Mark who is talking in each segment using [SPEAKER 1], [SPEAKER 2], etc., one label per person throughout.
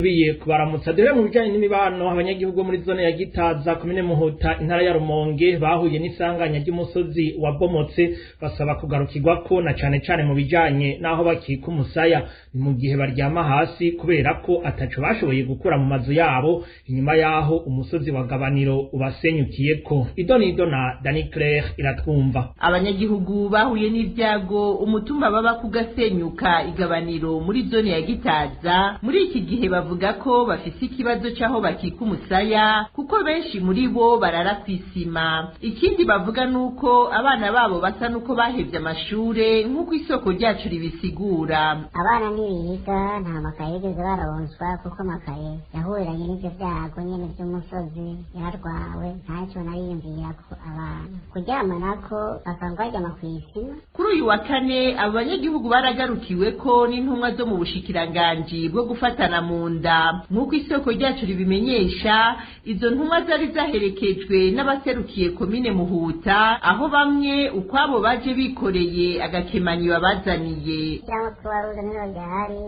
[SPEAKER 1] biye kubaramutsa dore mu bijanye n'imibano abanyagihugu muri zone ya Gitaza komine Muhuta intara ya Rumonge bahuye n'isanganya ry'umusozi wabomotse basaba kugarukirwa ko na cane cane mu bijanye naho bakika umusaya mu gihe baryama hasi kubera ko ataco bashoboye gukura mu mazu yabo inyuma yaho umusozi wa Gabaniro ubasenyukiyeko. Idonido na Dani Claire iratwumva.
[SPEAKER 2] Abanyagihugu bahuye n'ivyago umutumba baba kugasenyuka Igabaniro muri zone ya Gitaza muri iki gihe bavuga ko bafise ikibazo cyaho bakika umusaya kuko benshi muri bo barara kwisima. Ikindi bavuga nuko abana babo basa nuko bahevye amashure nkuko isoko ryacu ribisigura.
[SPEAKER 3] Abana ntibiga nta makaye yigeze baronswa kuko makaye yahuranye n'ivyo vyago nyene vy'umusozi yararwawe ntacyo nariyumvira ko abana kuryama nako basanga baryama kwisima.
[SPEAKER 2] Kuri uyu wa kane abanyagihugu baragarukiwe ko n'intumwa zo mu bushikiranganji bwo gufatana mu nda nk'uko isoko ryacu ribimenyesha. Izo ntumwa zari zaherekejwe n'abaserukiye komine Muhuta aho bamwe ukwabo baje bikoreye agakemanyi babazaniye.
[SPEAKER 3] Kubaruza niho ryahari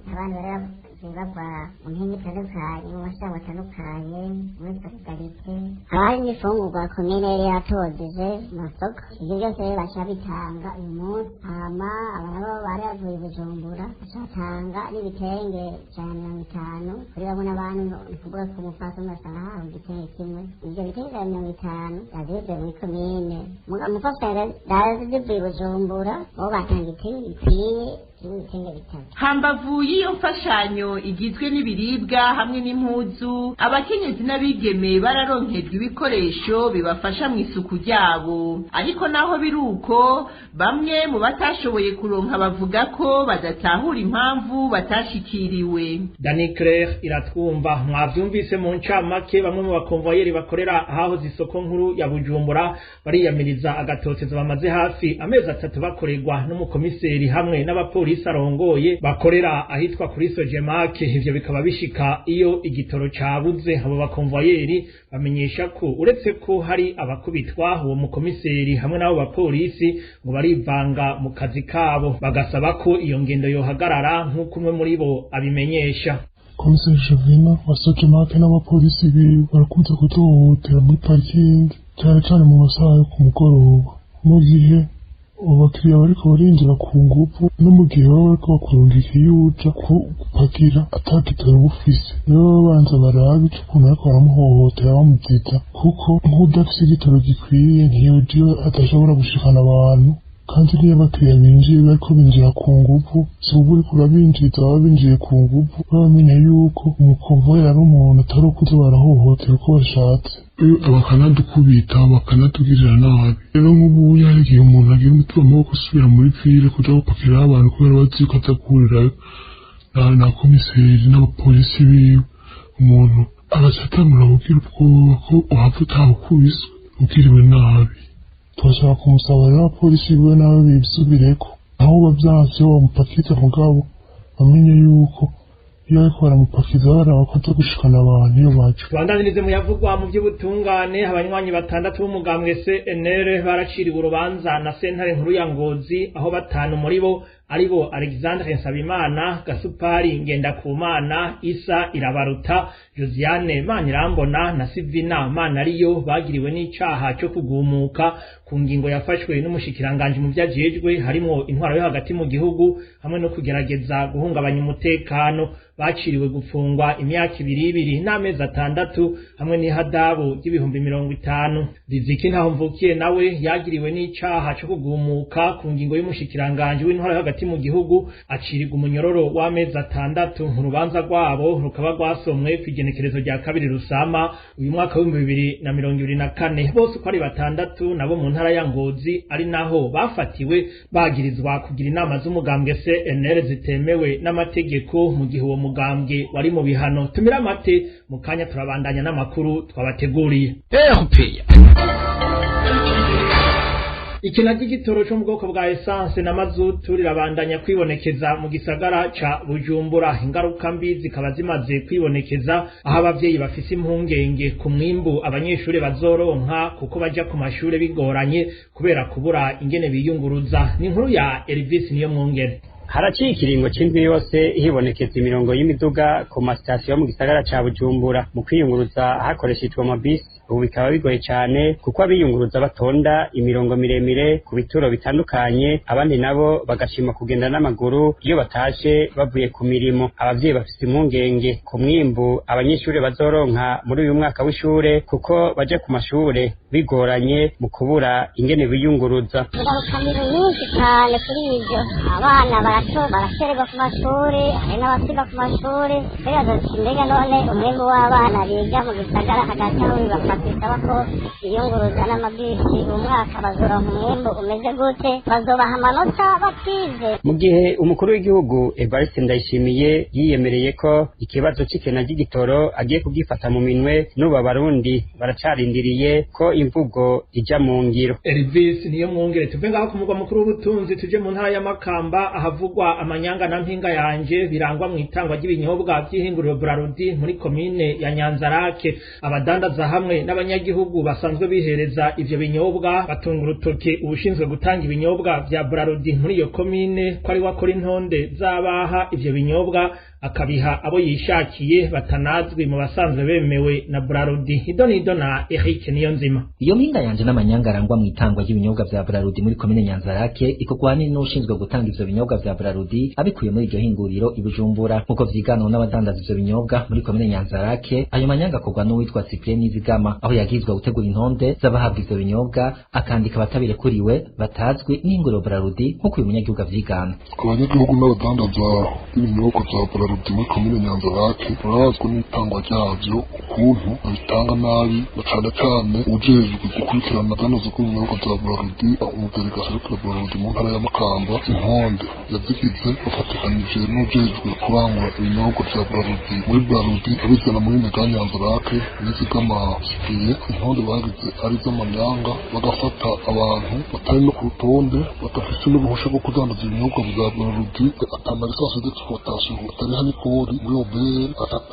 [SPEAKER 3] abantu bava mu mpinga itandukanye mu mashamba atandukanye muri sosikarite haba hari n'ifungurwa komine yari yatojeje mu masoko. Ivyo byose rero baca bitanga uyu munsi hama abantu nabo bari bavuye i Bujumbura bacatanga n'ibitenge 150 kuri bamwe n'abantu ni kuvuga ko umupfasoni basanga hawe igitenge kimwe. Ivyo bitenge 150 yazize muri komine umupfasoni yari zivuye i Bujumbura bo batanga igitenge gikwiye.
[SPEAKER 2] Hambavu y'iyo mfashanyo igizwe n'ibiribwa hamwe n'impuzu abakenyezi n'abigeme bararonkejwe ibikoresho bibafasha mu isuku ryabo. Ariko naho biruko bamwe mu batashoboye kuronka bavuga ko badatahura impamvu batashikiriwe.
[SPEAKER 1] Dani Claire iratwumva. Mwavyumvise mu ncamake bamwe mu bakonvoyeri bakorera aho zisoko nkuru ya Bujumbura bariyamiriza agatotezo bamaze hafi amezi 3 bakorerwa n'umukomiseri hamwe n'abapolisi arongoye bakorera ahitwa kuri Sojemake. Ivyo bikaba bishika iyo igitoro cabuze. Abo bakonvoyeri bamenyesha ko uretse ko hari abakubitwa uwo mukomiseri hamwe n'abo bapolisi ngo barivanga mu kazi kabo bagasaba ko iyo ngendo yohagarara nk'uko umwe muri bo abimenyesha.
[SPEAKER 4] Komiseri Shavina wa Sojemake n'abapolisi biwe barakunze kuduhohotera muri parking cyane cyane mu masaha yo ku mugoroba mu gihe abakiriya bariko barinjira ku ngufu no mu gihe baba bariko bakurungika iyo uja gupakira atagitoro bufise. Rero babanza barabe ico ukuntu bariko baramuhohotera bamuziza kuko nk'udafise igitoro gikwiye ntiyojiwe adashobora gushikana abantu. Kandi niyo abakiriya binjiye bariko binjira ku ngufu si ubu uriko urabinjiza baba binjiye ku ngufu bamenya yuko umukonvoyeri ari umuntu atari ukuza barahohotera uko bashatse bakanadukubita bakanatugirira nabi. Rero nk'ubu hari igihe umuntu agira umutima amaboko usubira muri file kuja gupakiraho abantu kubera bazi ko atakurirayo na komiseri n'abapolisi biwe umuntu agaca atangura kugira ubwoba ko uhava utabukubiswe ugiriwe nabi. Turashaka kumusaba rero abapolisi biwe nawe bisubireko aho bavyanse bamupakiza mugabo bamenye yuko iyo ariko baramupakiza baraba ko aza gushikana abantu iyo bacu.
[SPEAKER 1] Bandanize mu yavugwa mu by'ubutungane abanywanyi 6 b'umugambwe CNL baraciriwe urubanza na sentare nkuru ya Ngozi aho 5 muri bo aribo Alexandre Nsabimana, Gasupari Ngendakumana, Isa Irabaruta, Josiane Manirambona na Sivina Manariyo bagiriwe n'icaha cyo kugumuka ku ngingo yafashwe n'umushikiranganje mu vyajejwe harimo intwaro yo hagati mu gihugu hamwe no kugerageza guhungabanya umutekano. Baciriwe gufungwa imyaka 2 n'amezi 6 hamwe n'ihadabu y'ibihumbi 50. Riziki Ntahomvukiye nawe yagiriwe n'icaha cyo kugumuka ku ngingo y'umushikiranganje w'intwaro yo hagati mu gihugu acirirwa umunyororo w'amezi 6. Urubanza rwabo rukaba rwasomwe ku igenekerezo rya 2 Rusama uyu mwaka wa 2024. Bose uko ari 6 nabo mu ntara ya Ngozi ari naho bafatiwe bagirizwa kugira inama z'umugambwe CNL zitemewe n'amategeko mu gihe uwo mugambwe wari mu bihano. Tumira amate mu kanya turabandanya n'amakuru twabateguriye. Ikina ry'igitoro cyo mu bwoko bwa essence na mazutu rirabandanya kwibonekeza mu gisagara ca Bujumbura. Ingaruka mbi zikaba zimaze kwibonekeza aho abavyeyi bafise impungenge ku mwimbu abanyeshure bazoronka kuko baja ku mashure bigoranye kubera kubura ingene biyunguruza. Ni inkuru ya Elvis niyo mwongere.
[SPEAKER 5] haraciye ikiringo c'indwi yose hibonekeza imirongo y'imiduga ku masitasiyo mu gisagara ca Bujumbura mu kwiyunguruza hakoreshejwe amabisi. Ubu bikaba bigoye cyane kuko abiyunguruza batonda imirongo miremire ku bituro bitandukanye, abandi nabo bagashima kugenda n'amaguru iyo batashe bavuye ku mirimo. Abavyeyi bafise impungenge ku mwimbu abanyeshuri bazoronka muri uyu mwaka w'ishure kuko baje ku mashure bigoranye mu kubura ingene biyunguruza.
[SPEAKER 3] Ingarukamiro nyinshi cyane kuri ivyo, abana baracererwa ku mashuri, hari n'abasiga ku mashuri. Mbega none umwimbu w'abana biga mu gisagara hagati aho bisaba ko iyunguruza n'amabisi umwaka bazoronka umwimbu umeze gute, bazobaha amanota batize.
[SPEAKER 5] Mu gihe umukuru w'igihugu Evariste Ndayishimiye yiyemereye ko ikibazo c'ikena ry'igitoro agiye kugifata mu minwe, n'ubu abarundi baracarindiriye ko imvugo ija mu ngiro.
[SPEAKER 1] Elvis niyo mwongere tuve ngaho ku mugwa mukuru w'ubutunzi tuje mu ntara ya Makamba ahavugwa amanyanga na mpinga yanje birangwa mu itangwa ry'ibinyobwa by'ihinguriro Brarudi muri komine ya Nyanzarake. Abadandaza hamwe n'abanyagihugu basanzwe bihereza ivyo binyobwa batunga urutoke ubushinzwe gutanga ibinyobwa vya Brarudi muri iyo komine ko ari wakora intonde z'abaha ivyo binyobwa akabiha abo yishakiye batanazwi mu basanzwe bemewe na Brarudi. Idonido na Eric Niyonzima.
[SPEAKER 6] Iyo mpinga yanje n'amanyanga arangwa mu itangwa ry'ibinyobwa vya Brarudi muri komine Nyanzarake ikogwa n'ushinzwe gutanga ivyo binyobwa vya Brarudi abikuye muri iryo hinguriro i Bujumbura. Nkuko vyiganwa n'abadandaza ivyo binyobwa muri komine Nyanzarake, ayo manyanga akogwa n'uwitwa Cyprien Nizigama aho yagizwe gutegura intonde z'abahabwa ivyo binyobwa akandika abatabirekuriwe batazwi n'inguriro Brarudi nkuko uyu munyagihugu avyigana.
[SPEAKER 4] Abanyagihugu n'abadandaza ibinyobwa vya Brarudi muri komine Nyanzarake barazwi n'itangwa ryavyo ukuntu babitanga nabi, cane cane ujejwe gukurikirana abadandaza b'ibinyobwa vya Brarudi umudelegasi ariko Brarudi mu ntara ya Makamba intonde yazigize bafatikanije n'ujejwe kurangura ibinyobwa vya Brarudi muri Brarudi abizana muri mega Nyanzarake Nizigama Cyprien. Intonde bagize ari z'amanyanga bagafata abantu batari no ku rutonde badafise n'uruhusha rwo kudandaza ibinyobwa vya Brarudi, atanga lisansi d'exploitation atariha n'ikori muri obere,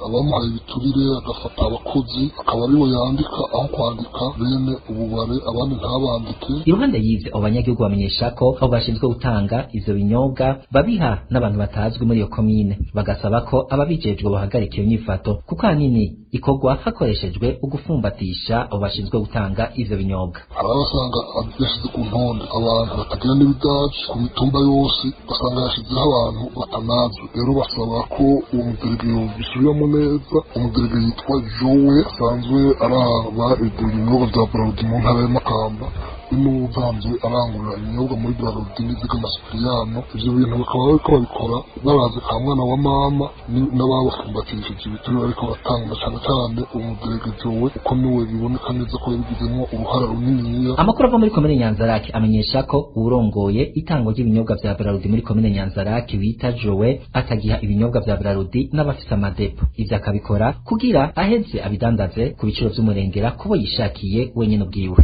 [SPEAKER 4] abamuhaye ibiturire agafata abakozi akaba aribo yandika aho kwandika bene ububare abandi ntabandike.
[SPEAKER 6] Iruhande y'ivyo abo banyagihugu bamenyesha ko abo bashinzwe gutanga ivyo binyobwa babiha n'abantu batazwi muri iyo komine, bagasaba ko ababijejwe bahagarika iyo nyifato kuko ahanini ikogwa hakoreshejwe ugufumbatisha abo bashinzwe gutanga ivyo binyobwa.
[SPEAKER 4] Hari abasanga yashize ku ntonde abantu batagira n'ibidaji ku mitumba yose, basanga yashizeho abantu batanazwe. Rero basaba ko uwo mudelegeye bisubiramo neza. Umudelegeye yitwa Joe asanzwe araba ibinyobwa vya Brarudi mu ntara ya Makamba, n'ubusanzwe arangurira ibinyobwa muri Brarudi Nizigama Cyprien. Ivyo bintu bakaba bariko babikora barazi ka mwana wa mama n'ababafumbatishije ibiturire bariko batanga, cane cane umudelegeye we uko niwe biboneka neza ko yabigizemo uruhara runiniya.
[SPEAKER 6] Amakuru ava muri komine Nyanzarake amenyesha ko urongoye itangwa ry'ibinyobwa vya Brarudi muri komine Nyanzarake wita Joe atagiha ibinyobwa vya Brarudi n'abafise amadepo. Ivyo akabikora kugira aheze abidandaze ku biciro vy'umurengera kubo yishakiye wenyene ubwiwe.